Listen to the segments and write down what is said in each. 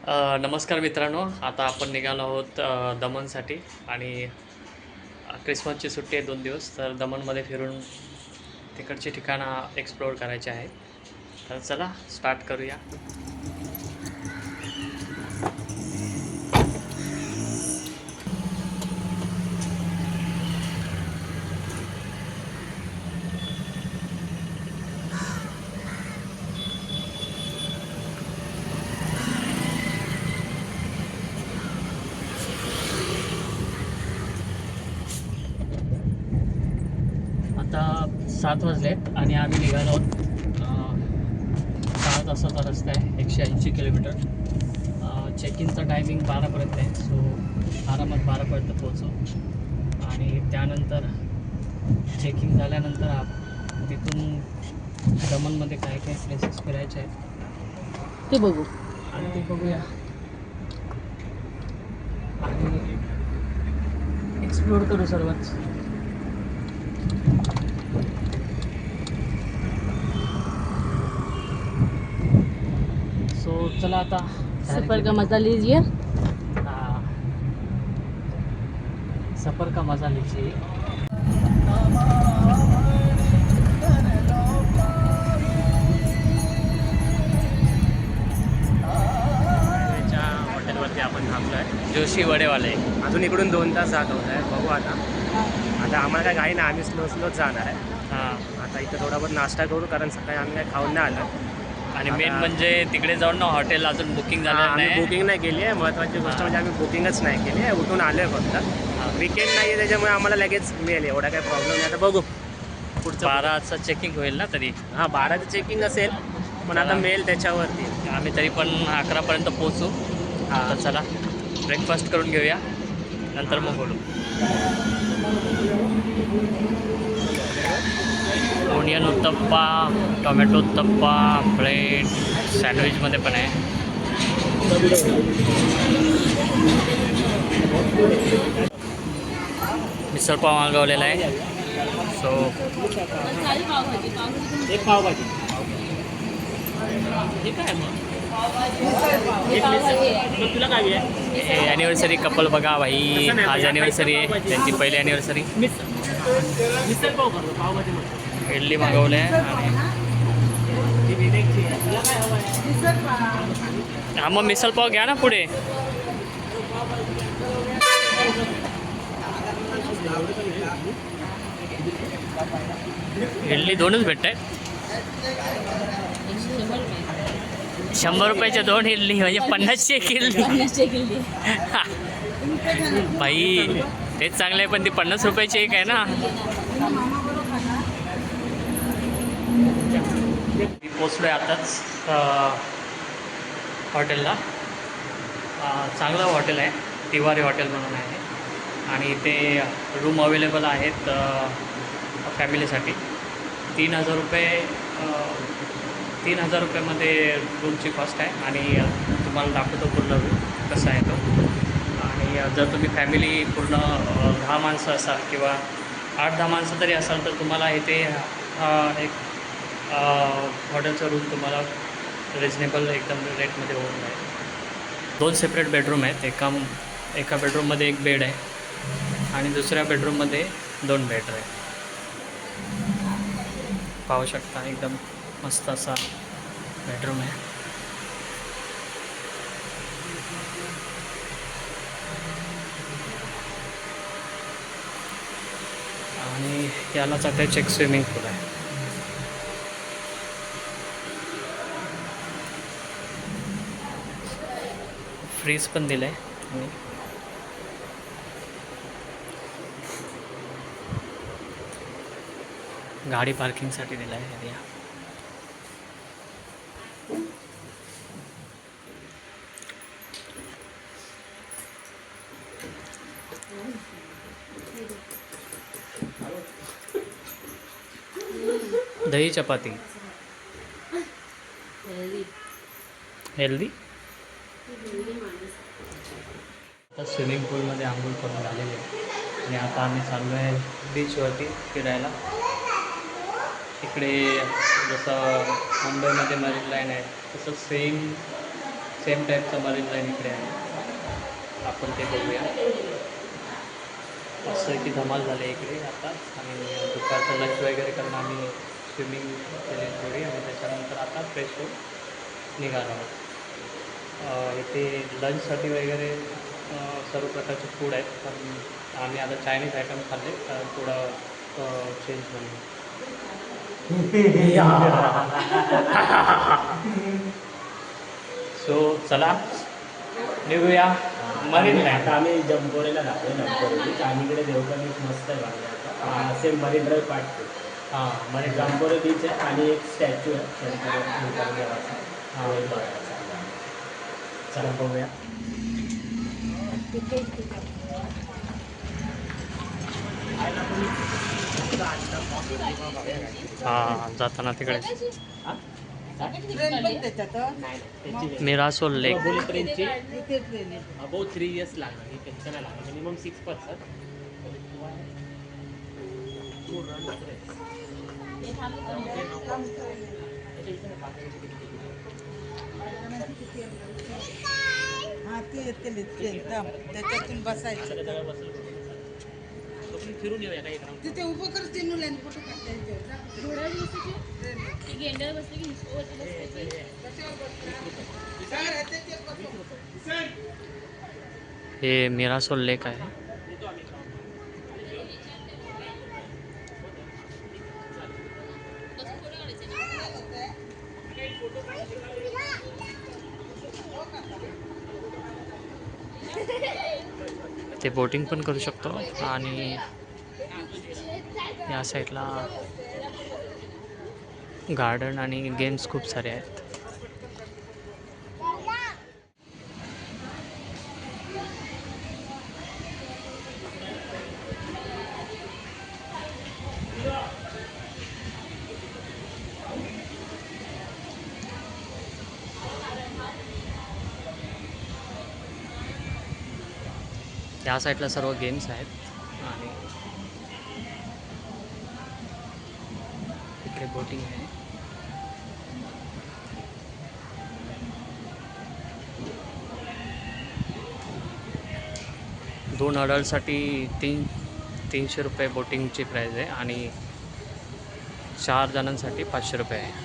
नमस्कार मित्रांनो, आता आपण निघालो आहोत दमनसाठी आणि क्रिसमसची सुट्टी आहे 2 दिवस. तर दमनमध्ये फिरून तिकडची ठिकाणं एक्सप्लोअर करायची आहेत. तर चला स्टार्ट करूया. आता 7 वाजलेत आणि आम्ही निघालो आहोत. 6 तासाचा रस्ता आहे, 180 किलोमीटर. चेक इनचा टायमिंग 12पर्यंत आहे, सो आरामात 12पर्यंत पोहोचू. आणि त्यानंतर चेकिंग झाल्यानंतर तिथून दमनमध्ये काय काय प्लेसेस फिरायचे आहेत ते बघू. आणि ते बघूया आणि एक्सप्लोअर करू सर्वच. सो चला आता सफर का मजा लीजिए. हाँ, सफ़र का मज़ा लीजिए. हॉटेलवरती आपण थांबलो आहे, जोशी वडेवाले. अजून इकडून 2 तास जात होत आहे. बघू आता आम्हाला काय घाई नाही, आम्ही स्लोच जाणार आहे. हां, आता इथं थोडा बहुत नाश्ता करू, कारण सकाळी आम्ही काय खाऊन नाही आलो. आणि मेन म्हणजे तिकडे जाऊन ना हॉटेल अजून बुकिंग झालेलं आम्ही नाही. बुकिंग नाही केली आहे. महत्त्वाची गोष्ट म्हणजे आम्ही बुकिंगच नाही केली आहे, उठून आलो आहे फक्त. विकेंड नाही आहे त्याच्यामुळे आम्हाला लगेच मिळेल, एवढा काही प्रॉब्लेम नाही. आता बघू पुढचं 12चं चेकिंग होईल ना तरी. हां, 12चं चेकिंग असेल, पण आता मेल त्याच्यावरती. आम्ही तरी पण 11पर्यंत पोहोचू. हां, तर चला ब्रेकफास्ट करून घेऊया, नंतर मग बोलू. Onion uttappa, tomato uttappa, bread सँडविचमध्ये पण आहे. मिसळ पाव मागवलेला आहे. सो एक पावभाजी. ठीक आहे मग. मग तुला काय आहे? ॲनिव्हर्सरी कपल बघा भाई, आज ॲनिव्हर्सरी आहे त्यांची, पहिली ॲनिव्हर्सरी. मिसळ पाव करतो, पावभाजी म्हणतो. इडली मागवले आहे आणि हा मग मिसळ पाव घ्या ना पुढे. इडली 2च भेटत आहेत. 100 रुपयाच्या 2 इडली म्हणजे 50ची एक इडली. भाई तेच चांगलं आहे, पण ती 50 रुपयाची एक आहे ना. मी पोचलो आहे आताच हॉटेलला. चांगलं हॉटेल आहे, तिवारी हॉटेल म्हणून आहे. आणि इथे रूम अवेलेबल आहेत फॅमिलीसाठी. 3,000 रुपये 3,000 रुपयामध्ये रूमची कॉस्ट आहे. आणि तुम्हाला दाखवतो पूर्ण रूम कसा आहे तो. आणि जर तुम्ही फॅमिली पूर्ण 10 माणसं असाल किंवा 8-10 माणसं तरी असाल, तर तुम्हाला इथे एक हॉटेलचा रूम तुम्हाला रिजनेबल एकदम रेटमध्ये होऊन जाईल. 2 सेपरेट बेडरूम आहेत. एका बेडरूममध्ये 1 बेड आहे आणि दुसऱ्या बेडरूममध्ये 2 बेड आहे. पाहू शकता, एकदम मस्त असा बेडरूम आहे. आणि यालाच अटॅच एक स्विमिंग पूल आहे. फ्रीज पण दिलं आहे. गाडी पार्किंगसाठी दिला आहे एरिया. दही चपाती हेल्दी. आता स्विमिंग पूलमध्ये आंघोळ करून झालेले आहे आणि आता आम्ही चाललो आहे बीचवरती फिरायला. इकडे जसं मुंबईमध्ये मरीन लाईन आहे, तसं सेम सेम टाईपचं मरीन लाईन इकडे आहे, आपण ते बघूया. असं की धमाल झाले इकडे आता. आणि दुपारचं लंच वगैरे करून आम्ही स्विमिंग केली थोडी आणि त्याच्यानंतर आता फ्रेश होऊन निघालो आहोत. इथे लंचसाठी वगैरे सर्व प्रकारचे फूड आहेत, पण आम्ही आता चायनीज आयटम खाल्ले कारण थोडं चेंज म्हणून. सो चला निघूया मरीन लाईन. आता आम्ही जंपोरेला जातो. जंपोरे आणि इकडे देवगड मस्त आहे बघा. आता सेम मरीन ड्राईव्ह पार्ट 2. हां मरीन जंपोरे बीच आहे आणि एक स्टॅच्यू आहे शंकर देवाचा. हां चला बघूया. हां जाताना तिकडे ट्रेन पण त्याच्यात मिरासोल लेक. बुलेट ट्रेनची तिथे ट्रेन आहे. अबाउ 3 years लागणार. ही टेन्शन नाही लागणार. Minimum 6 person. हा ते येते ट्रेन थांब त्याच्यातून बसायचं. फिरून येऊया का एक राऊंड. तिथे उभं कर चिन्नू लाईन फोटो काढता. हे मिरासोल लेक आहे. ते बोटिंग पण करू शकतो आणि या साईडला गार्डन आणि गेम्स खूप सारे आहेत. या साईडला सर्व गेम्स आहेत आणि इकडे बोटिंग आहे. दोन अडल्टसाठी 300 रुपये बोटिंगची प्राईज आहे आणि 4 जणांसाठी 500 रुपये आहे.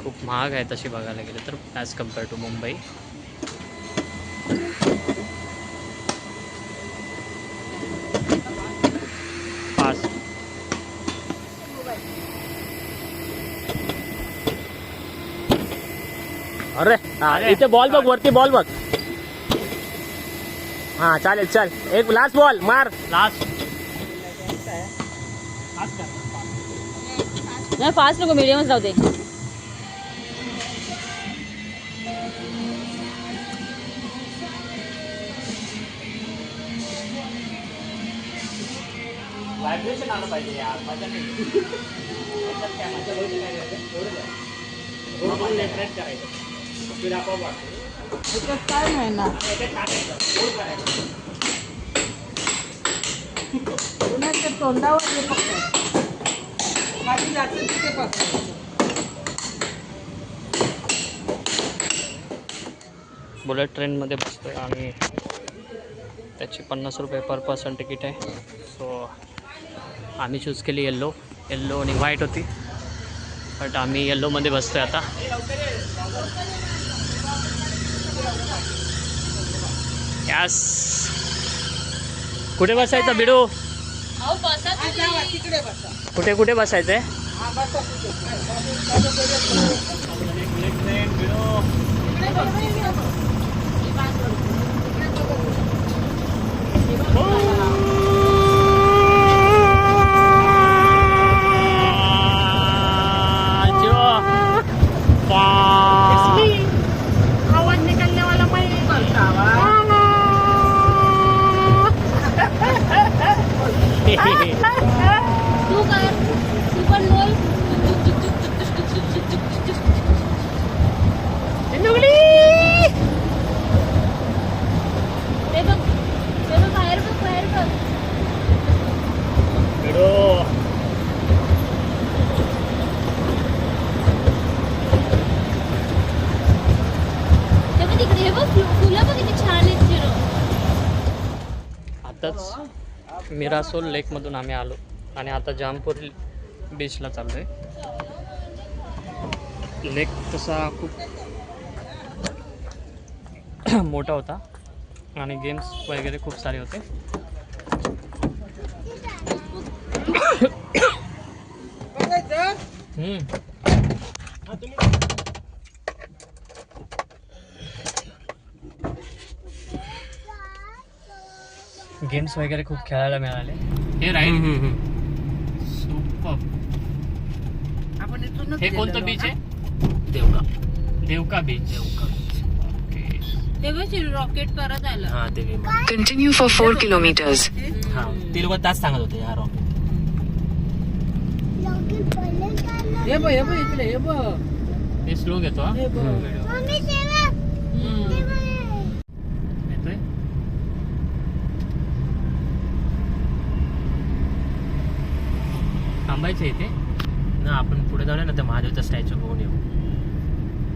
खूप महाग आहे तशी बघायला गेलं तर ॲज कम्पेअर टू मुंबई. पास अरे इथे बॉल बघ, वरती बॉल बघ. हा चालेल, चल एक लास्ट बॉल मार. लास्ट नाही फास्ट नको, मीडियमच राहू दे. व्हायब्रेशन आलं पाहिजे यार. मजा नाही. करायचं फिर आपोआप वाटतो. त्याच्यात काय नाही ना पुण्याच्या तोंडावर हे फक्त खाली जातं तिथे पकडायचं. बुलेट ट्रेनमध्ये बसतो आहे आणि त्याची 50 रुपये पर पर्सन तिकीट आहे. सो आम्ही चूज केली येल्लो आणि व्हाईट होती, बट आम्ही येल्लोमध्ये बसतो आहे आता. यास कुठे बसायचं बिडू? हा, जावा, तिकडे बसा. कुठे बसायचं आहे? हा बसा तिथे. आवाज निकलने वाला मैं नहीं बोलता तू कर, तू पण बोल. ते बघ बाहेर बघ. बघ फुलं बघ किती छान आहेत चिरो. आताच मिरासोल लेकमधून आम्ही आलो आणि आता जामपूर बीचला चाललो आहे. लेक तसा खूप मोठा होता आणि गेम्स वगैरे खूप सारे होते. गेम्स वगैरे खूप खेळायला मिळाले. हे राईड सुपर. आपण इथूनच हे कोणतं गेलेलो बीच ना? आहे? देवका देवका बीच. ओके. ते बघ रॉकेट करत आलं. हा ते विमान. Continue for 4 kilometers. हा ते लोक तास सांगत होते हा रॉकेट. हे बघ इकडे हे बघ. हे स्लो घेतो हा हे बघ. व्हिडिओ. येतोय? थांबायचं इथे. ना आपण पुढे जाऊया ना तर महादेवचा स्टॅच्यू बघून येऊ.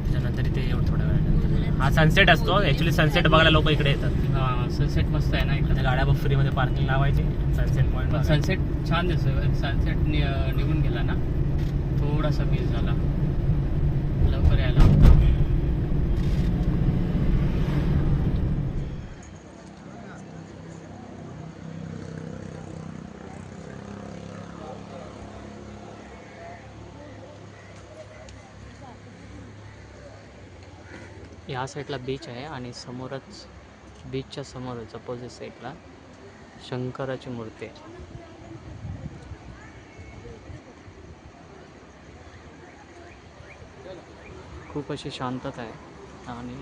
त्याच्यानंतर इथे येऊ थोड्या वेळानंतर. हा सनसेट असतो. ऍक्च्युली सनसेट बघायला लोक इकडे येतात. हा सनसेट मस्त आहे ना त्या इकडे. गाड्या फ्रीमध्ये पार्किंग लावायची. सनसेट पॉईंट सनसेट छान दिसतोय. सनसेट निघून गेला ना थोडासा मिस झाला. लवकर यायला होता. या साईडला बीच आहे आणि समोरच बीचच्या समोरच अपोजिट साईडला शंकराची मूर्ती आहे. खूप अशी शांतता आहे आणि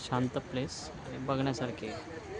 शांत प्लेस आणि बघण्यासारखी आहे.